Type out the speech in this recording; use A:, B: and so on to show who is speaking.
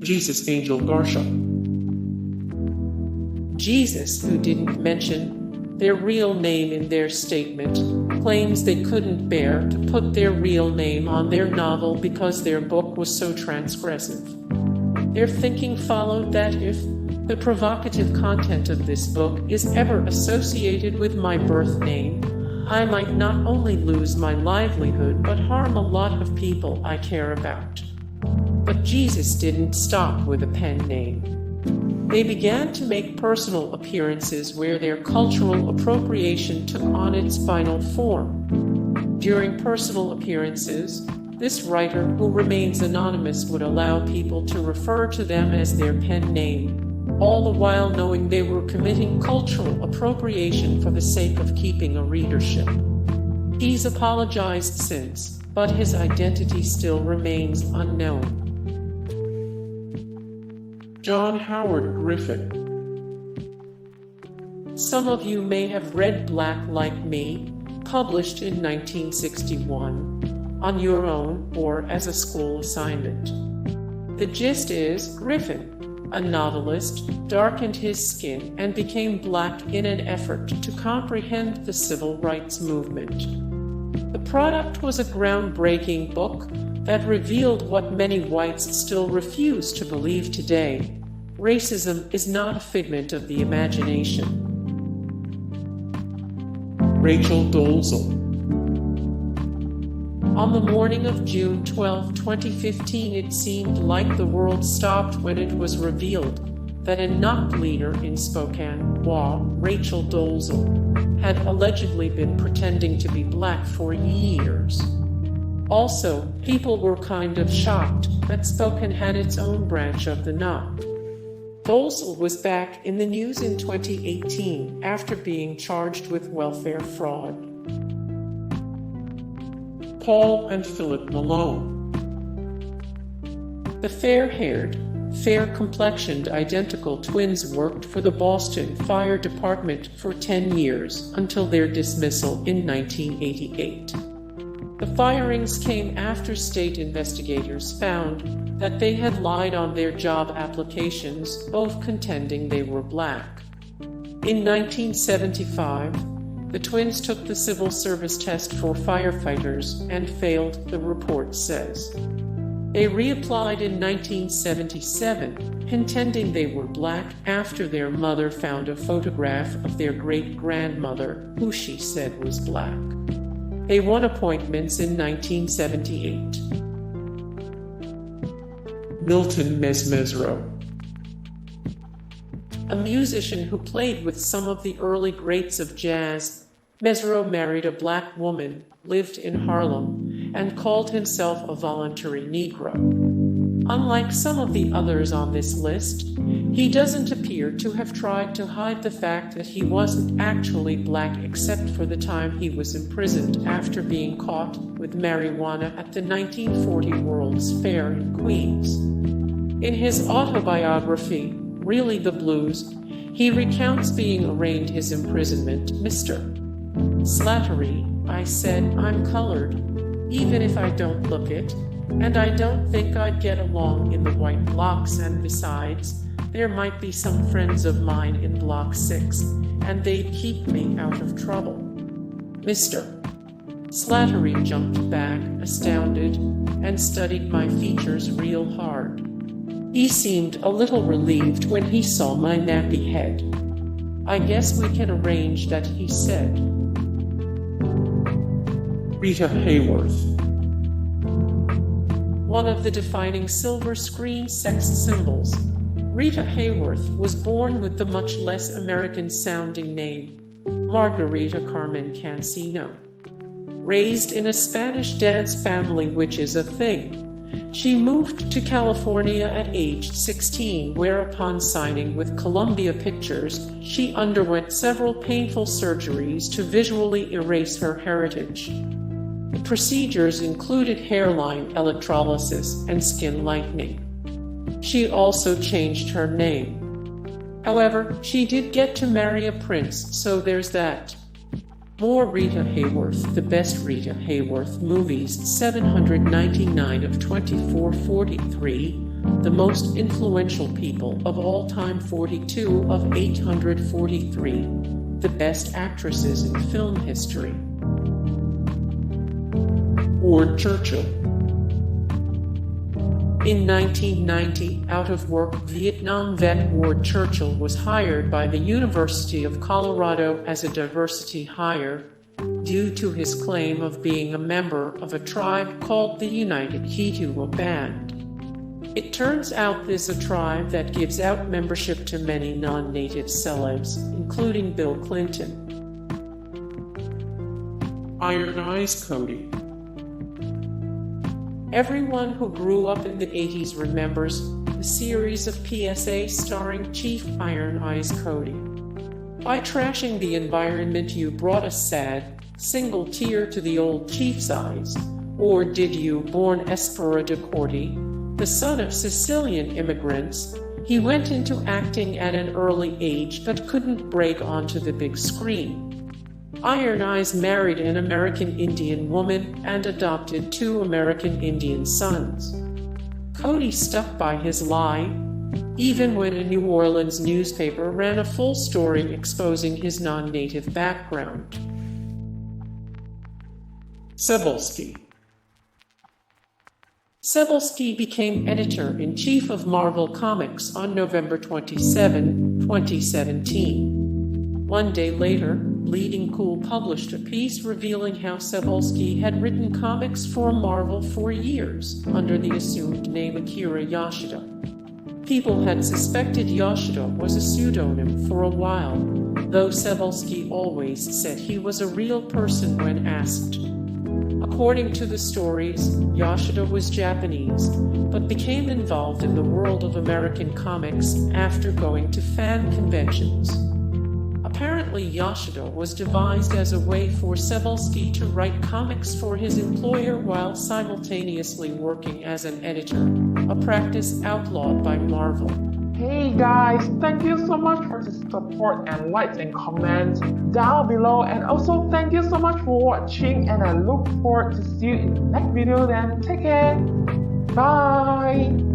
A: Jesus Angel Garca.
B: Jesus, who didn't mention their real name in their statement, claims they couldn't bear to put their real name on their novel because their book was so transgressive. Their thinking followed that if the provocative content of this book is ever associated with my birth name, I might not only lose my livelihood but harm a lot of people I care about. But Jesus didn't stop with a pen name. They began to make personal appearances where their cultural appropriation took on its final form. During personal appearances, this writer, who remains anonymous, would allow people to refer to them as their pen name, all the while knowing they were committing cultural appropriation for the sake of keeping a readership. He's apologized since, but his identity still remains unknown.
A: John Howard Griffin.
B: Some of you may have read Black Like Me, published in 1961, on your own or as a school assignment. The gist is, Griffin, a novelist, darkened his skin and became black in an effort to comprehend the civil rights movement. The product was a groundbreaking book that revealed what many whites still refuse to believe today: racism is not a figment of the imagination.
A: Rachel Dolezal.
B: On the morning of June 12, 2015, it seemed like the world stopped when it was revealed that a knock leader in Spokane, Weve, Rachel Dolezal, had allegedly been pretending to be black for years. Also, people were kind of shocked that Spokane had its own branch of the knock. Dolezal was back in the news in 2018 after being charged with welfare fraud.
A: Paul and Philip Malone.
B: The fair-haired, fair-complexioned identical twins worked for the Boston Fire Department for 10 years until their dismissal in 1988. The firings came after state investigators found that they had lied on their job applications, both contending they were black. In 1975, the twins took the civil service test for firefighters and failed, the report says. They reapplied in 1977, contending they were black after their mother found a photograph of their great-grandmother, who she said was black. They won appointments in 1978.
A: Milton Mezzrow.
B: A musician who played with some of the early greats of jazz, Mezzrow married a black woman, lived in Harlem, and called himself a voluntary Negro. Unlike some of the others on this list, he doesn't appear to have tried to hide the fact that he wasn't actually black except for the time he was imprisoned after being caught with marijuana at the 1940 World's Fair in Queens. In his autobiography, Really the Blues, he recounts being arraigned his imprisonment. Mr. Slattery, I said, I'm colored, even if I don't look it, and I don't think I'd get along in the white blocks, and besides, there might be some friends of mine in Block 6, and they'd keep me out of trouble. Mr. Slattery jumped back, astounded, and studied my features real hard. He seemed a little relieved when he saw my nappy head. I guess we can arrange that, he said.
A: Rita Hayworth.
B: One of the defining silver screen sex symbols, Rita Hayworth was born with the much less American-sounding name, Margarita Carmen Cancino. Raised in a Spanish dance family, which is a thing, she moved to California at age 16, where upon signing with Columbia Pictures, she underwent several painful surgeries to visually erase her heritage. The procedures included hairline electrolysis and skin lightening. She also changed her name. However, she did get to marry a prince, so there's that. More Rita Hayworth. The best Rita Hayworth movies, 799 of 2443, the most influential people of all time, 42 of 843, the best actresses in film history.
A: Or Churchill.
B: In 1990, out of work Vietnam vet Ward Churchill was hired by the University of Colorado as a diversity hire due to his claim of being a member of a tribe called the United Kituwa Band. It turns out this is a tribe that gives out membership to many non-native celebs, including Bill Clinton.
A: Iron Eyes Cody.
B: Everyone who grew up in the 80s remembers the series of PSA starring Chief Iron Eyes Cody. By trashing the environment, you brought a sad, single tear to the old chief's eyes. Or did you? Born Espera de Corti, the son of Sicilian immigrants, he went into acting at an early age but couldn't break onto the big screen. Iron Eyes married an American Indian woman and adopted 2 American Indian sons. Cody stuck by his lie, even when a New Orleans newspaper ran a full story exposing his non-native background.
A: Cebulski.
B: Cebulski became editor-in-chief of Marvel Comics on November 27, 2017. One day later, Bleeding Cool published a piece revealing how Cebulski had written comics for Marvel for years under the assumed name Akira Yoshida. People had suspected Yoshida was a pseudonym for a while, though Cebulski always said he was a real person when asked. According to the stories, Yoshida was Japanese, but became involved in the world of American comics after going to fan conventions. Apparently, Yoshida was devised as a way for Cebulski to write comics for his employer while simultaneously working as an editor, a practice outlawed by Marvel.
C: Hey guys, thank you so much for the support and likes and comments down below, and also thank you so much for watching, and I look forward to see you in the next video. Then take care. Bye.